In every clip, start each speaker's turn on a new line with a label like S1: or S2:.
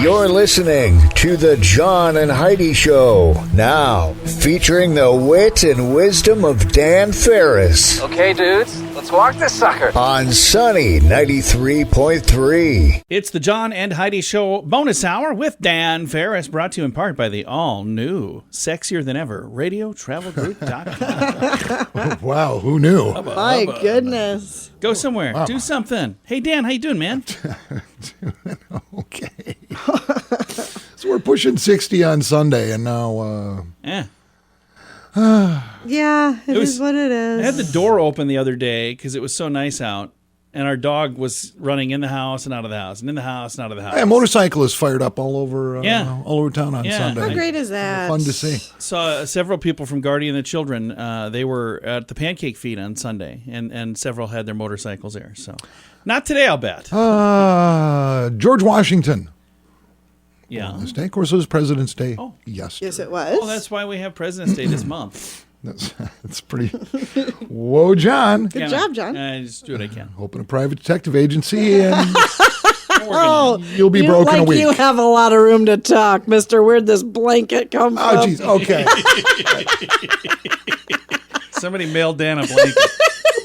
S1: You're listening to The John and Heidi Show. Now, featuring the wit and wisdom of Dan Ferris.
S2: Okay, dudes, let's walk this sucker.
S1: On Sunny 93.3.
S3: It's the John and Heidi Show bonus hour with Dan Ferris, brought to you in part by the all-new, sexier than ever, radiotravelgroup.com.
S4: Wow, who knew?
S5: My goodness.
S3: Go somewhere.
S4: Wow.
S3: Do something. Hey, Dan, how you doing, man?
S4: Okay. So we're pushing 60 on Sunday, and now...
S3: Yeah.
S5: Yeah, it is what it is.
S3: I had the door open the other day because it was so nice out, and our dog was running in the house and out of the house, and in the house and out of the house.
S4: Yeah, motorcyclists fired up all over town on
S3: Yeah.
S4: Sunday.
S5: How great is that?
S4: Fun to see.
S3: Saw several people from Guardian the Children. They were at the Pancake Feed on Sunday, and several had their motorcycles there. So, not today, I'll bet.
S4: George Washington.
S3: Yeah.
S4: This day, of course, it was President's Day yesterday.
S5: Yes, it was.
S3: Well, that's why we have President's Day this month.
S4: That's pretty... Whoa, John.
S5: Good job, John.
S3: I just do what I can.
S4: Open a private detective agency, and
S5: Oh,
S4: you'll be broken a week.
S5: You have a lot of room to talk, mister. Where'd this blanket come from?
S4: Oh, jeez. Okay.
S3: Somebody mailed Dan a blanket.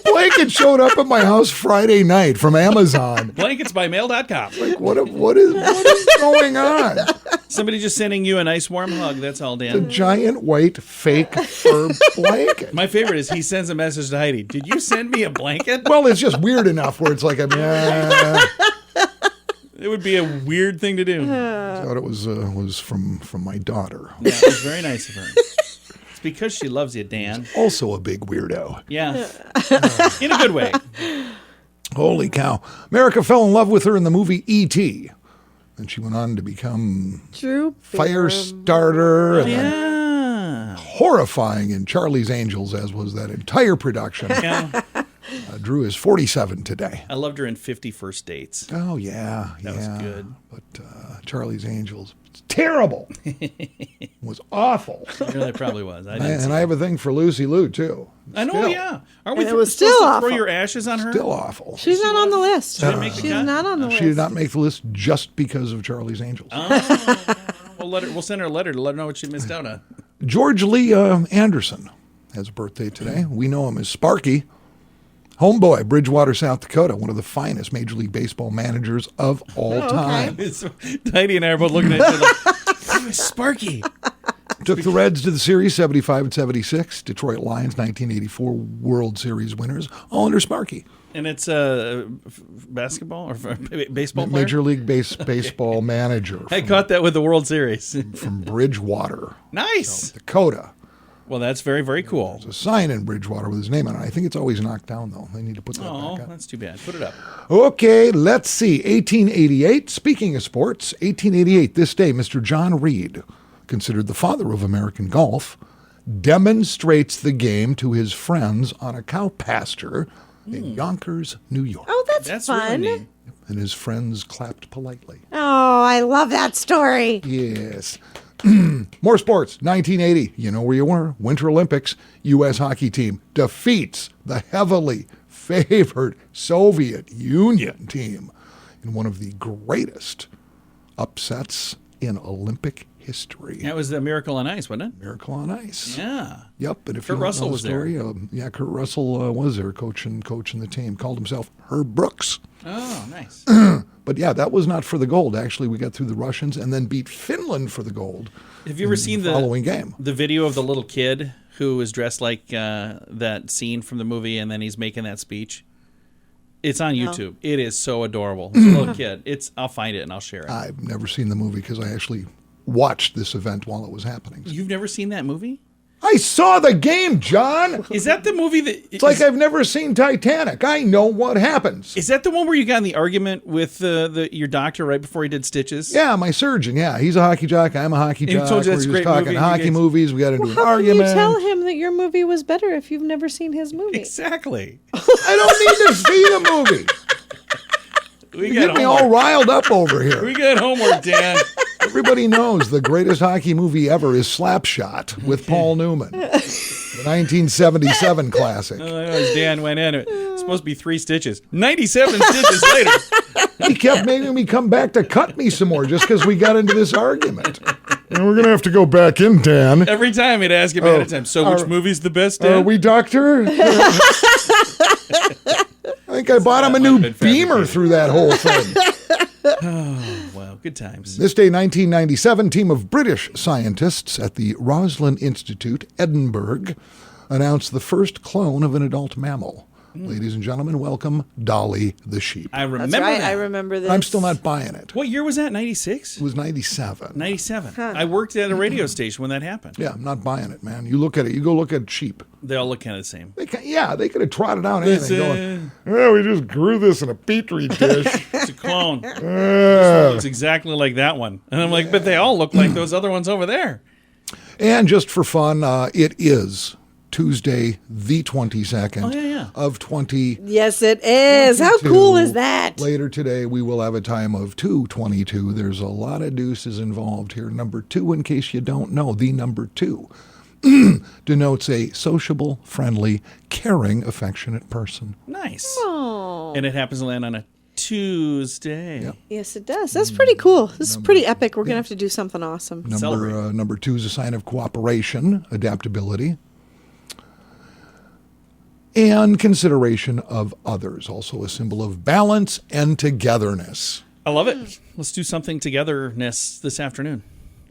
S4: Blanket showed up at my house Friday night from Amazon.
S3: Blanketsbymail.com.
S4: Like, what is going on?
S3: Somebody just sending you a nice warm hug. That's all,
S4: A
S3: Dan.
S4: giant white fake fur blanket.
S3: My favorite is he sends a message to Heidi. Did you send me a blanket?
S4: Well, it's just weird enough where it's like,
S3: It would be a weird thing to do.
S4: I thought it was from my daughter.
S3: Yeah, it was very nice of her. It's because she loves you, Dan.
S4: Also a big weirdo.
S3: Yeah. In a good way.
S4: Holy cow. America fell in love with her in the movie E.T. And she went on to become
S5: True.
S4: fire starter and then
S3: Yeah.
S4: horrifying in Charlie's Angels, as was that entire production.
S3: Yeah.
S4: Drew is 47 today.
S3: I loved her in 50 First Dates.
S4: Oh, yeah.
S3: That was good.
S4: But Charlie's Angels, it's terrible. It was awful.
S3: It really probably was. I
S4: have a thing for Lucy Liu, too.
S3: know,
S4: Still.
S3: yeah. Aren't we
S5: And it was
S3: supposed
S5: still
S3: to
S5: awful.
S3: throw your ashes on her?
S4: Still awful.
S5: She's not on the list.
S3: didn't make the
S5: She's
S3: cut?
S5: not on the list.
S4: She did not make the list just because of Charlie's Angels.
S3: We'll send her a letter to let her know what she missed out on.
S4: George Lee Anderson has a birthday today. We know him as Sparky. Homeboy, Bridgewater, South Dakota, one of the finest Major League Baseball managers of all time.
S3: Heidi and I are both looking at each other like, oh, Sparky.
S4: Took the Reds to the series, 75 and 76. Detroit Lions, 1984 World Series winners, all under Sparky.
S3: And it's basketball or baseball player?
S4: Major League Baseball manager.
S3: I caught that with the World Series.
S4: From Bridgewater,
S3: Nice.
S4: South Dakota.
S3: Well, that's very, very cool.
S4: There's a sign in Bridgewater with his name on it. I think it's always knocked down, though. They need to put that
S3: Oh,
S4: back up.
S3: that's too bad. Put it up.
S4: Okay, let's see. 1888. Speaking of sports, 1888, this day, Mr. John Reed, considered the father of American golf, demonstrates the game to his friends on a cow pasture in Yonkers, New York.
S5: Oh, that's
S3: That's
S5: fun.
S3: really neat.
S4: And his friends clapped politely.
S5: Oh, I love that story.
S4: Yes. More sports. 1980. You know where you were. Winter Olympics. U.S. hockey team defeats the heavily favored Soviet Union team in one of the greatest upsets in Olympic history.
S3: That was the Miracle on Ice, wasn't it?
S4: Miracle on Ice.
S3: Yeah.
S4: Yep. And if
S3: Kurt
S4: you don't
S3: Russell
S4: know the
S3: was there.
S4: story, Kurt Russell was there coaching the team. Called himself Herb Brooks.
S3: Oh, nice.
S4: But yeah, that was not for the gold. Actually, we got through the Russians and then beat Finland for the gold.
S3: Have you ever seen
S4: the following game?
S3: The video of the little kid who was dressed like that scene from the movie, and then he's making that speech? It's on YouTube. It is so adorable. It's a little kid. I'll find it and I'll share it.
S4: I've never seen the movie because I actually watched this event while it was happening.
S3: You've never seen that movie?
S4: I saw the game, John.
S3: Is that the movie that...
S4: It's like I've never seen Titanic. I know what happens.
S3: Is that the one where you got in the argument with your doctor right before he did stitches?
S4: Yeah, my surgeon. Yeah, he's a hockey jock. I'm a hockey jock.
S3: he told you that's
S4: We're
S3: a great
S4: just talking
S3: movie,
S4: hockey
S3: you guys-
S4: movies. We got to do an
S5: How
S4: argument.
S5: can you tell him that your movie was better if you've never seen his movie?
S3: Exactly.
S4: I don't need to see the movie.
S3: We
S4: You
S3: got
S4: get me
S3: homework.
S4: all riled up over here.
S3: We got homework, Dan.
S4: Everybody knows the greatest hockey movie ever is Slapshot with Paul Newman, the 1977 classic.
S3: As Dan went in, it's supposed to be 3 stitches. 97 stitches later.
S4: He kept making me come back to cut me some more just because we got into this argument. And we're going to have to go back in, Dan.
S3: Every time he'd ask him ahead of time, so which movie's the best, Dan?
S4: Are we, Doctor? I think I bought him a new Beamer through that whole thing.
S3: Oh, wow. Good times.
S4: This day, 1997, team of British scientists at the Roslin Institute, Edinburgh, announced the first clone of an adult mammal. Ladies and gentlemen, welcome Dolly the Sheep.
S3: I remember
S5: That's right.
S3: that.
S5: I remember this.
S4: I'm still not buying it.
S3: What year was that? 96?
S4: It was 97.
S3: 97. I worked at a radio station when that happened.
S4: Yeah, I'm not buying it, man. You look at it. You go look at sheep.
S3: They all look kind of the same.
S4: They could have trotted out anything going, well, we just grew this in a petri dish.
S3: It's a clone. This one looks exactly like that one. And I'm like, but they all look like those other ones over there.
S4: And just for fun, it is Tuesday, the 22nd of 20.
S5: Yes, it is. How cool is that?
S4: Later today, we will have a time of 2:22. There's a lot of deuces involved here. Number 2, in case you don't know, the number 2 denotes a sociable, friendly, caring, affectionate person.
S3: Nice.
S5: Oh.
S3: And it happens to land on a Tuesday.
S4: Yep.
S5: Yes, it does. That's pretty cool. This is pretty epic. We're going to have to do something awesome.
S4: Number 2 is a sign of cooperation, adaptability, and consideration of others. Also a symbol of balance and togetherness.
S3: I love it. Let's do something togetherness this afternoon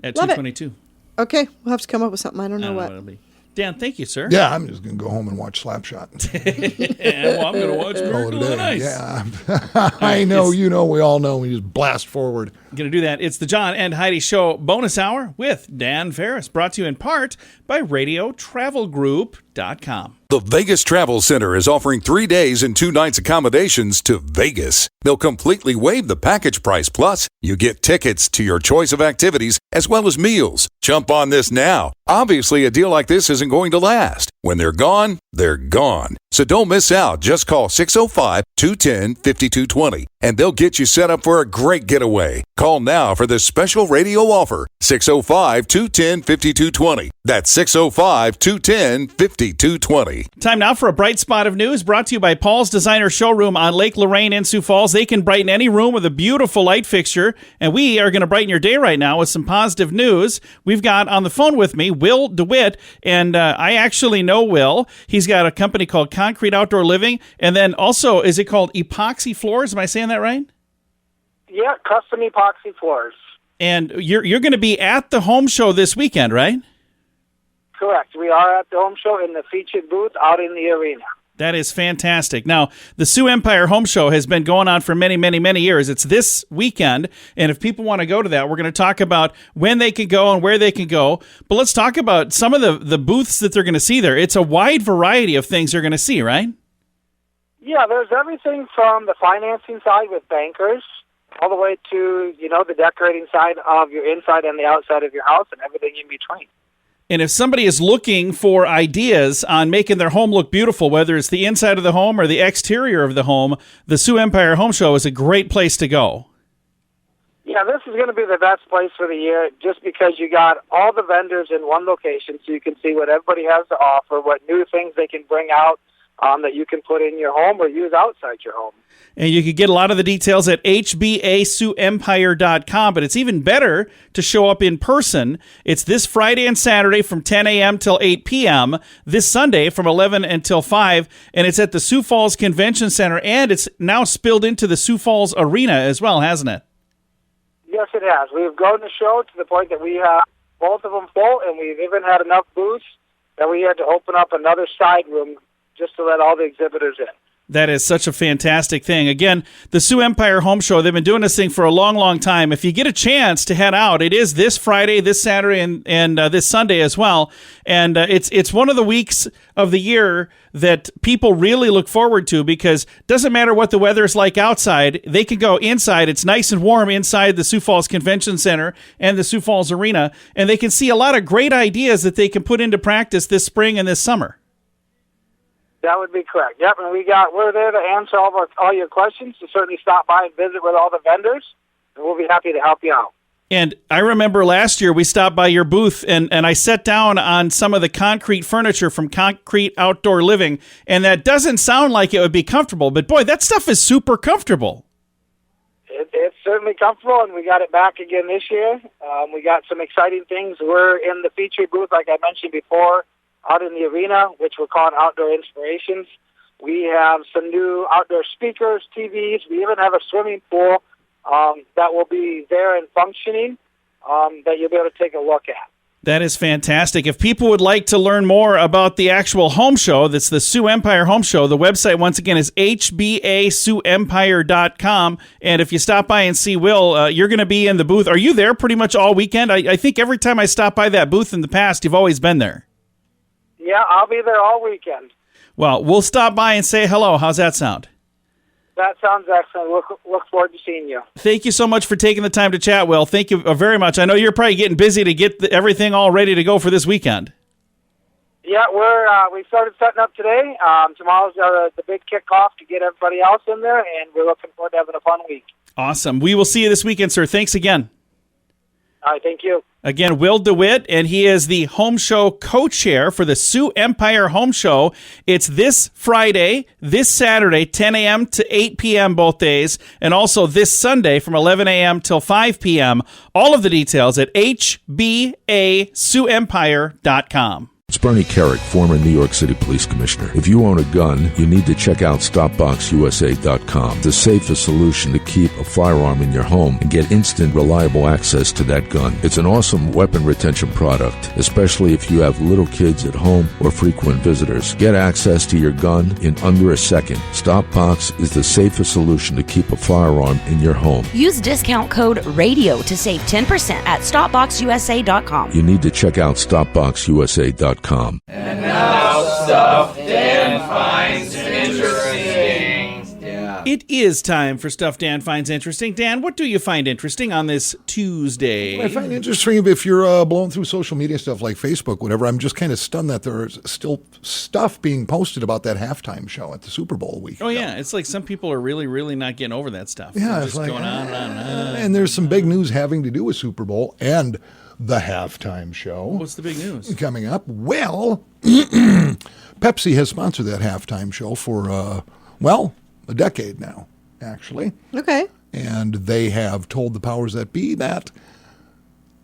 S3: at
S5: Love it.
S3: 2:22.
S5: Okay, we'll have to come up with something. I don't know what.
S3: It'll be. Dan, thank you, sir.
S4: Yeah, I'm just going to go home and watch Slapshot.
S3: Yeah, well, I'm going to watch Miracle on Ice.
S4: Yeah, I know, we all know. We just blast forward.
S3: Going to do that. It's the John and Heidi Show bonus hour with Dan Ferris, brought to you in part by RadioTravelGroup.com.
S6: The Vegas Travel Center is offering 3 days and 2 nights accommodations to Vegas. They'll completely waive the package price. Plus, you get tickets to your choice of activities as well as meals. Jump on this now. Obviously, a deal like this isn't going to last. When they're gone, they're gone. So don't miss out. Just call 605-210-5220 and they'll get you set up for a great getaway. Call now for this special radio offer. 605-210-5220. That's 605-210-5220.
S3: Time now for a bright spot of news brought to you by Paul's Designer Showroom on Lake Lorraine in Sioux Falls. They can brighten any room with a beautiful light fixture, and we are going to brighten your day right now with some positive news. We've got on the phone with me Will DeWitt, and I actually know Will. He's got a company called Concrete Outdoor Living, and then also, is it called Epoxy Floors? Am I saying that right?
S7: Yeah, custom epoxy floors.
S3: And you're going to be at the home show this weekend, right?
S7: Correct. We are at the home show in the featured booth out in the arena.
S3: That is fantastic. Now, the Sioux Empire Home Show has been going on for many, many, many years. It's this weekend, and if people want to go to that, we're going to talk about when they can go and where they can go. But let's talk about some of the booths that they're going to see there. It's a wide variety of things they're going to see, right?
S7: Yeah, there's everything from the financing side with bankers all the way to, the decorating side of your inside and the outside of your house and everything in between.
S3: And if somebody is looking for ideas on making their home look beautiful, whether it's the inside of the home or the exterior of the home, the Sioux Empire Home Show is a great place to go.
S7: Yeah, this is going to be the best place for the year just because you got all the vendors in one location so you can see what everybody has to offer, what new things they can bring out that you can put in your home or use outside your home.
S3: And you can get a lot of the details at HBASEempire.com, but it's even better to show up in person. It's this Friday and Saturday from 10 a.m. till 8 p.m., this Sunday from 11 until 5, and it's at the Sioux Falls Convention Center, and it's now spilled into the Sioux Falls Arena as well, hasn't it?
S7: Yes, it has. We've grown the show to the point that we have both of them full, and we've even had enough booths that we had to open up another side room just to let all the exhibitors in.
S3: That is such a fantastic thing. Again, the Sioux Empire Home Show, they've been doing this thing for a long, long time. If you get a chance to head out, it is this Friday, this Saturday, and this Sunday as well. And it's one of the weeks of the year that people really look forward to because it doesn't matter what the weather is like outside. They can go inside. It's nice and warm inside the Sioux Falls Convention Center and the Sioux Falls Arena. And they can see a lot of great ideas that they can put into practice this spring and this summer.
S7: That would be correct. Yep, and we're there to answer all your questions. So certainly stop by and visit with all the vendors, and we'll be happy to help you out.
S3: And I remember last year we stopped by your booth, and I sat down on some of the concrete furniture from Concrete Outdoor Living, and that doesn't sound like it would be comfortable, but boy, that stuff is super comfortable.
S7: It's certainly comfortable, and we got it back again this year. We got some exciting things. We're in the feature booth, like I mentioned before, out in the arena, which we're calling Outdoor Inspirations. We have some new outdoor speakers, TVs. We even have a swimming pool that will be there and functioning that you'll be able to take a look at.
S3: That is fantastic. If people would like to learn more about the actual home show, that's the Sioux Empire Home Show, the website, once again, is HBASouEmpire.com. And if you stop by and see Will, you're going to be in the booth. Are you there pretty much all weekend? I think every time I stop by that booth in the past, you've always been there.
S7: Yeah, I'll be there all weekend.
S3: Well, we'll stop by and say hello. How's that sound?
S7: That sounds excellent. Look forward to seeing you.
S3: Thank you so much for taking the time to chat, Will. Thank you very much. I know you're probably getting busy to get everything all ready to go for this weekend.
S7: Yeah, we started setting up today. Tomorrow's the big kickoff to get everybody else in there, and we're looking forward to having a fun week.
S3: Awesome. We will see you this weekend, sir. Thanks again.
S7: All right, thank you.
S3: Again, Will DeWitt, and he is the home show co-chair for the Sioux Empire Home Show. It's this Friday, this Saturday, 10 a.m. to 8 p.m. both days, and also this Sunday from 11 a.m. till 5 p.m. All of the details at HBASouEmpire.com.
S8: It's Bernie Carrick, former New York City Police Commissioner. If you own a gun, you need to check out StopBoxUSA.com, the safest solution to keep a firearm in your home and get instant, reliable access to that gun. It's an awesome weapon retention product, especially if you have little kids at home or frequent visitors. Get access to your gun in under a second. StopBox is the safest solution to keep a firearm in your home.
S9: Use discount code RADIO to save 10% at StopBoxUSA.com.
S8: You need to check out StopBoxUSA.com.
S2: And now stuff Dan finds interesting. Yeah.
S3: It is time for Stuff Dan Finds Interesting. Dan, what do you find interesting on this Tuesday?
S4: I find interesting if you're blowing through social media stuff like Facebook, whatever. I'm just kind of stunned that there's still stuff being posted about that halftime show at the Super Bowl week.
S3: Oh, yeah. It's like some people are really, really not getting over that stuff.
S4: Yeah,
S3: They're
S4: it's
S3: just
S4: like,
S3: going on and on and on.
S4: And there's some big news having to do with Super Bowl and the halftime show.
S3: What's the big news?
S4: Coming up? Well, Pepsi has sponsored that halftime show for, a decade now, actually.
S5: Okay.
S4: And they have told the powers that be that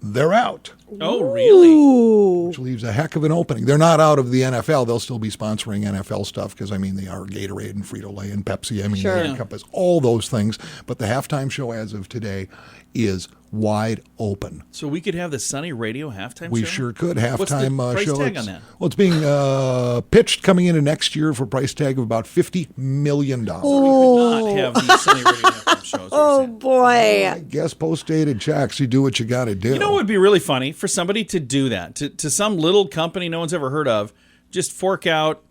S4: they're out.
S3: Oh, really?
S5: Ooh.
S4: Which leaves a heck of an opening. They're not out of the NFL. They'll still be sponsoring NFL stuff because, they are Gatorade and Frito-Lay and Pepsi.
S5: Sure.
S4: They encompass all those things. But the halftime show as of today is wide open.
S3: So we could have the Sunny Radio halftime show?
S4: We sure could.
S3: What's the
S4: Halftime
S3: price
S4: show.
S3: tag on that?
S4: Well, it's being pitched coming into next year for a price tag of about $50 million.
S3: Oh. We could not have the Sunny Radio halftime shows.
S5: Oh, boy.
S4: I guess post-dated checks. You do what you got to do.
S3: You know what would be really funny? For somebody to do that, to some little company no one's ever heard of, just fork out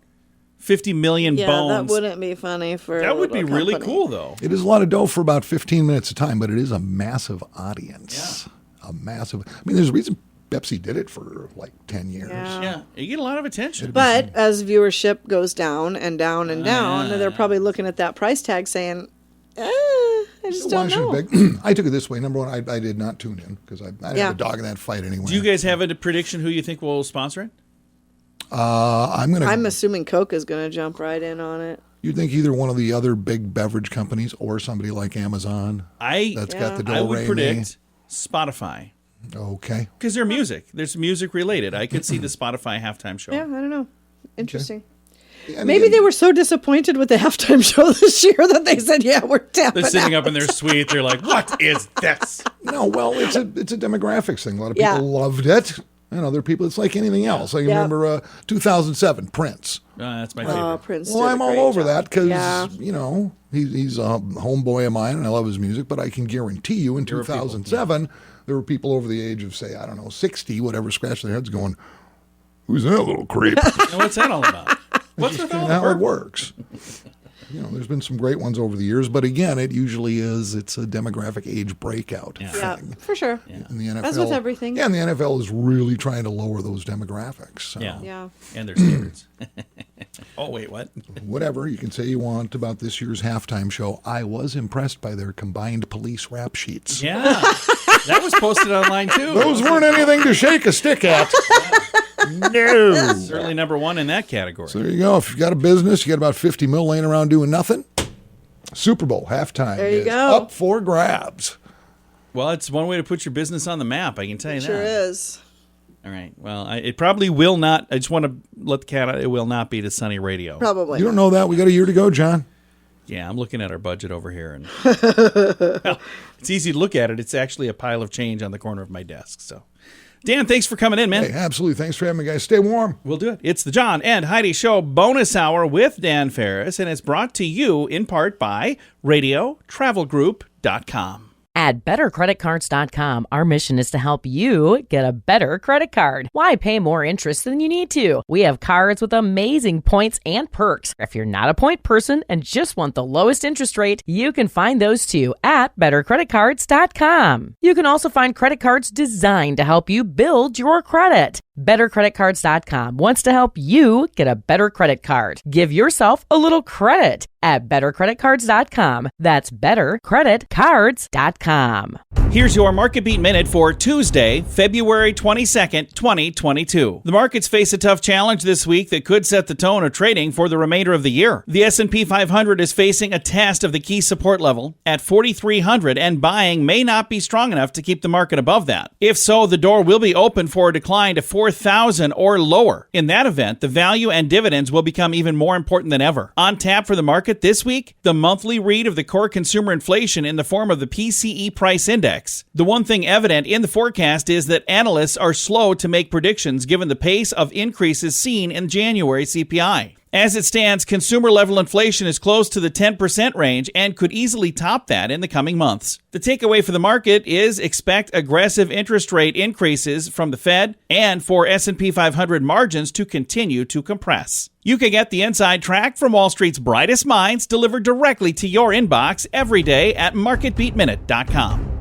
S3: 50 million bones.
S5: That wouldn't be funny for
S3: That would be really
S5: company.
S3: cool, though.
S4: It is a lot of dough for about 15 minutes of time, but it is a massive audience.
S3: Yeah.
S4: A massive. There's a reason Pepsi did it for like 10 years.
S3: Yeah, you get a lot of attention.
S5: But as viewership goes down and down and down, they're probably looking at that price tag saying, I just don't know.
S4: I took it this way. Number one, I did not tune in because I didn't have a dog in that fight anyway.
S3: Do you guys have a prediction who you think will sponsor it?
S5: I'm assuming Coke is going to jump right in on it.
S4: You'd think either one of the other big beverage companies or somebody like Amazon that's got the
S3: I would predict Spotify.
S4: Okay.
S3: Because they're music. There's music related. I could see the Spotify halftime show.
S5: Yeah, I don't know. Interesting.
S4: Okay.
S5: Maybe they were so disappointed with the halftime show this year that they said, we're tapping
S3: They're sitting
S5: out.
S3: up in their suite. They're like, what is this?
S4: No, well, it's a demographics thing. A lot of people loved it. And other people, it's like anything else. I remember 2007, Prince.
S3: That's my favorite.
S5: Prince.
S4: Well, I'm all over that because,
S5: Yeah.
S4: he's a homeboy of mine and I love his music, but I can guarantee you in 2007, there were people over the age of, say, 60, whatever, scratching their heads going, who's that little creep?
S3: Now, what's that all about? What's with all
S4: how it works. There's been some great ones over the years, but again, it's a demographic age breakout thing.
S5: Yeah, for sure.
S4: In the NFL,
S5: as with everything.
S4: Yeah, and the NFL is really trying to lower those demographics. So.
S5: Yeah.
S3: And their standards. Oh, wait, what?
S4: Whatever you can say you want about this year's halftime show, I was impressed by their combined police rap sheets.
S3: Yeah. That was posted online, too.
S4: Those weren't anything to shake a stick at. No.
S3: Certainly number one in that category.
S4: So there you go. If you've got a business, you got about $50 million laying around doing nothing, Super Bowl halftime
S5: There you
S4: is
S5: go.
S4: up for grabs.
S3: Well, it's one way to put your business on the map, I can tell you that.
S5: Sure is.
S3: All right. Well, it probably will not. I just want to let the cat out. It will not be the Sunny Radio.
S5: Probably.
S4: You don't know that. We got a year to go, John.
S3: Yeah, I'm looking at our budget over here, and well, it's easy to look at it. It's actually a pile of change on the corner of my desk. So, Dan, thanks for coming in, man.
S4: Hey, absolutely. Thanks for having me, guys. Stay warm.
S3: We'll do it. It's the John and Heidi Show bonus hour with Dan Ferris, and it's brought to you in part by RadioTravelGroup.com.
S10: At BetterCreditCards.com, our mission is to help you get a better credit card. Why pay more interest than you need to? We have cards with amazing points and perks. If you're not a point person and just want the lowest interest rate, you can find those too at BetterCreditCards.com. You can also find credit cards designed to help you build your credit. BetterCreditCards.com wants to help you get a better credit card. Give yourself a little credit at BetterCreditCards.com. That's BetterCreditCards.com.
S3: Here's your Marketbeat Minute for Tuesday, February 22nd, 2022. The markets face a tough challenge this week that could set the tone of trading for the remainder of the year. The S&P 500 is facing a test of the key support level at 4,300, and buying may not be strong enough to keep the market above that. If so, the door will be open for a decline to 4,000 or lower. In that event, the value and dividends will become even more important than ever. On tap for the market this week, the monthly read of the core consumer inflation in the form of the PCE price index. The one thing evident in the forecast is that analysts are slow to make predictions given the pace of increases seen in January CPI. As it stands, consumer-level inflation is close to the 10% range and could easily top that in the coming months. The takeaway for the market is expect aggressive interest rate increases from the Fed and for S&P 500 margins to continue to compress. You can get the inside track from Wall Street's brightest minds delivered directly to your inbox every day at MarketbeatMinute.com.